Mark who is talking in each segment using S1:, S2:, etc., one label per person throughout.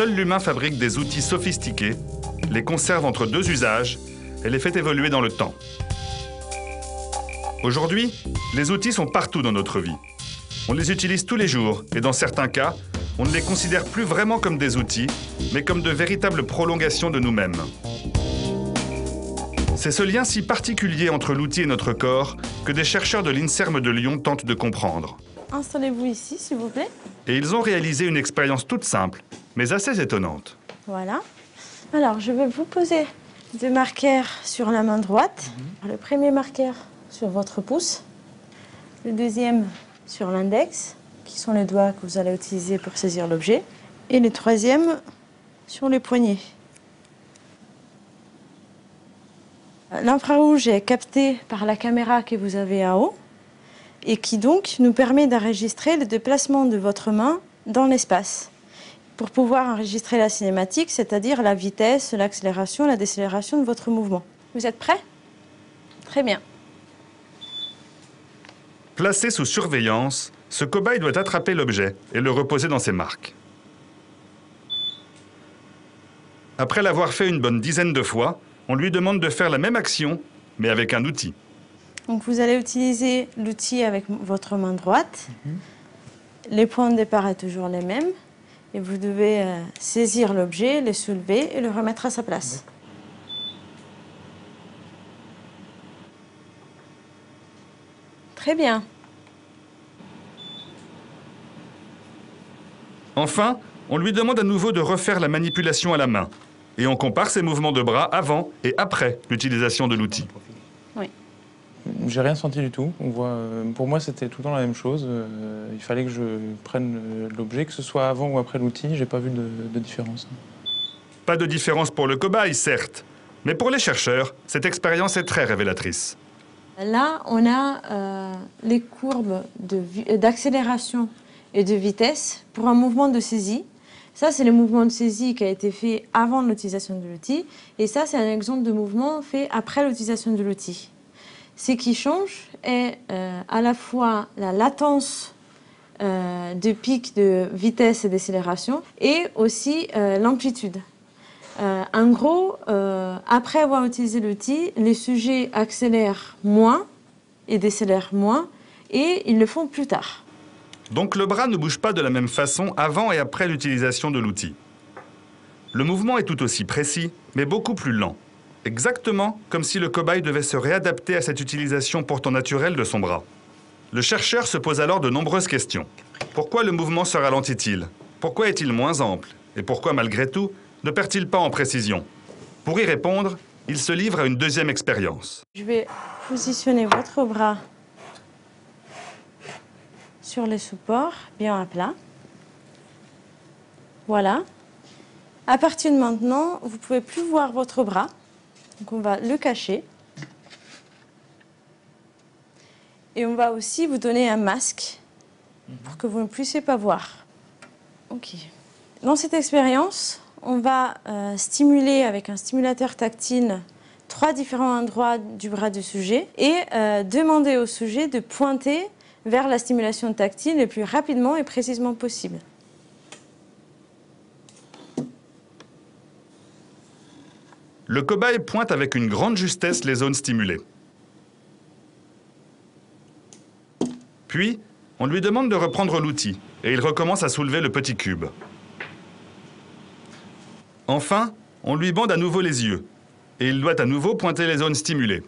S1: Seul l'humain fabrique des outils sophistiqués, les conserve entre deux usages et les fait évoluer dans le temps. Aujourd'hui, les outils sont partout dans notre vie. On les utilise tous les jours et dans certains cas, on ne les considère plus vraiment comme des outils, mais comme de véritables prolongations de nous-mêmes. C'est ce lien si particulier entre l'outil et notre corps que des chercheurs de l'INSERM de Lyon tentent de comprendre.
S2: Installez-vous ici, s'il vous plaît.
S1: Et ils ont réalisé une expérience toute simple, mais assez étonnante.
S2: Voilà. Alors, je vais vous poser deux marqueurs sur la main droite. Le premier marqueur sur votre pouce, le deuxième sur l'index, qui sont les doigts que vous allez utiliser pour saisir l'objet, et le troisième sur les poignets. L'infrarouge est capté par la caméra que vous avez en haut et qui donc nous permet d'enregistrer le déplacement de votre main dans l'espace pour pouvoir enregistrer la cinématique, c'est-à-dire la vitesse, l'accélération, la décélération de votre mouvement. Vous êtes prêts? Très bien.
S1: Placé sous surveillance, ce cobaye doit attraper l'objet et le reposer dans ses marques. Après l'avoir fait une bonne dizaine de fois, on lui demande de faire la même action, mais avec un outil.
S2: Donc vous allez utiliser l'outil avec votre main droite. Les points de départ sont toujours les mêmes. Et vous devez saisir l'objet, le soulever et le remettre à sa place. Très bien.
S1: Enfin, on lui demande à nouveau de refaire la manipulation à la main. Et on compare ses mouvements de bras avant et après l'utilisation de l'outil.
S2: Oui.
S3: J'ai rien senti du tout. On voit, pour moi, c'était tout le temps la même chose. Il fallait que je prenne l'objet, que ce soit avant ou après l'outil. J'ai pas vu de différence.
S1: Pas de différence pour le cobaye, certes. Mais pour les chercheurs, cette expérience est très révélatrice.
S2: Là, on a les courbes d'accélération et de vitesse pour un mouvement de saisie. Ça, c'est le mouvement de saisie qui a été fait avant l'utilisation de l'outil. Et ça, c'est un exemple de mouvement fait après l'utilisation de l'outil. Ce qui change est à la fois la latence de pic de vitesse et d'accélération et aussi l'amplitude. En gros, après avoir utilisé l'outil, les sujets accélèrent moins et décélèrent moins et ils le font plus tard.
S1: Donc le bras ne bouge pas de la même façon avant et après l'utilisation de l'outil. Le mouvement est tout aussi précis, mais beaucoup plus lent. Exactement comme si le cobaye devait se réadapter à cette utilisation pourtant naturelle de son bras. Le chercheur se pose alors de nombreuses questions. Pourquoi le mouvement se ralentit-il? Pourquoi est-il moins ample? Et pourquoi, malgré tout, ne perd-il pas en précision? Pour y répondre, il se livre à une deuxième expérience.
S2: Je vais positionner votre bras sur les supports, bien à plat. Voilà. À partir de maintenant, vous ne pouvez plus voir votre bras. Donc on va le cacher. Et on va aussi vous donner un masque pour que vous ne puissiez pas voir. Ok. Dans cette expérience, on va stimuler avec un stimulateur tactile 3 différents endroits du bras du sujet et demander au sujet de pointer vers la stimulation tactile le plus rapidement et précisément possible.
S1: Le cobaye pointe avec une grande justesse les zones stimulées. Puis, on lui demande de reprendre l'outil et il recommence à soulever le petit cube. Enfin, on lui bande à nouveau les yeux et il doit à nouveau pointer les zones stimulées.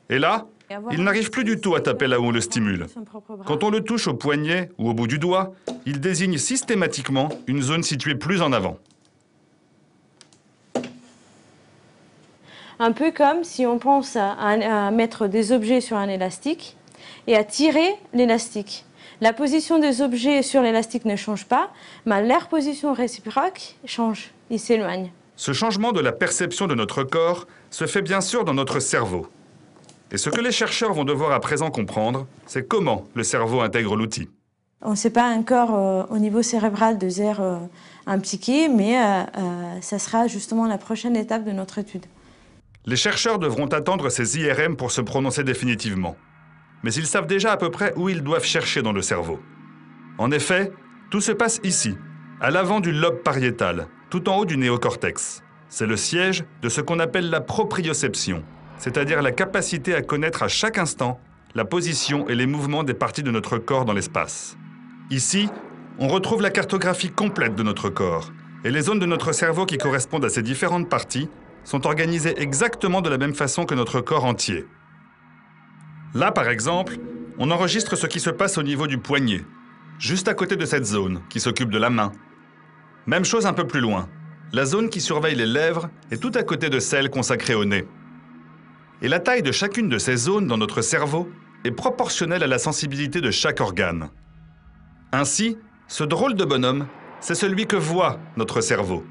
S1: Et là, il n'arrive plus du tout à taper là où on le stimule. Quand on le touche au poignet ou au bout du doigt, il désigne systématiquement une zone située plus en avant.
S2: Un peu comme si on pense à mettre des objets sur un élastique et à tirer l'élastique. La position des objets sur l'élastique ne change pas, mais leur position réciproque change, ils s'éloignent.
S1: Ce changement de la perception de notre corps se fait bien sûr dans notre cerveau. Et ce que les chercheurs vont devoir à présent comprendre, c'est comment le cerveau intègre l'outil.
S2: On ne sait pas encore au niveau cérébral de zère impliqué, mais ça sera justement la prochaine étape de notre étude.
S1: Les chercheurs devront attendre ces IRM pour se prononcer définitivement. Mais ils savent déjà à peu près où ils doivent chercher dans le cerveau. En effet, Tout se passe ici, à l'avant du lobe pariétal, tout en haut du néocortex. C'est le siège de ce qu'on appelle la proprioception, c'est-à-dire la capacité à connaître à chaque instant la position et les mouvements des parties de notre corps dans l'espace. Ici, on retrouve la cartographie complète de notre corps, et les zones de notre cerveau qui correspondent à ces différentes parties sont organisées exactement de la même façon que notre corps entier. Là, par exemple, on enregistre ce qui se passe au niveau du poignet, juste à côté de cette zone qui s'occupe de la main. Même chose un peu plus loin. La zone qui surveille les lèvres est tout à côté de celle consacrée au nez. Et la taille de chacune de ces zones dans notre cerveau est proportionnelle à la sensibilité de chaque organe. Ainsi, ce drôle de bonhomme, c'est celui que voit notre cerveau.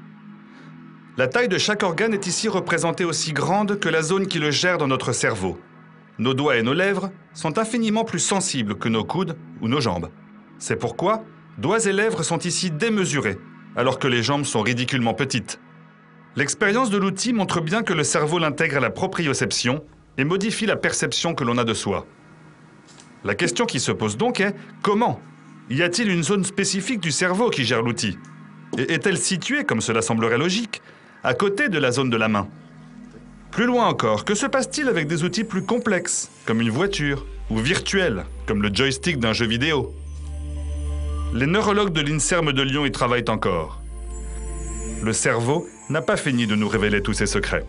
S1: La taille de chaque organe est ici représentée aussi grande que la zone qui le gère dans notre cerveau. Nos doigts et nos lèvres sont infiniment plus sensibles que nos coudes ou nos jambes. C'est pourquoi doigts et lèvres sont ici démesurés, alors que les jambes sont ridiculement petites. L'expérience de l'outil montre bien que le cerveau l'intègre à la proprioception et modifie la perception que l'on a de soi. La question qui se pose donc est comment ? Y a-t-il une zone spécifique du cerveau qui gère l'outil ? Et est-elle située, comme cela semblerait logique, à côté de la zone de la main ? Plus loin encore, que se passe-t-il avec des outils plus complexes, comme une voiture, ou virtuels, comme le joystick d'un jeu vidéo ? Les neurologues de l'INSERM de Lyon y travaillent encore. Le cerveau n'a pas fini de nous révéler tous ses secrets.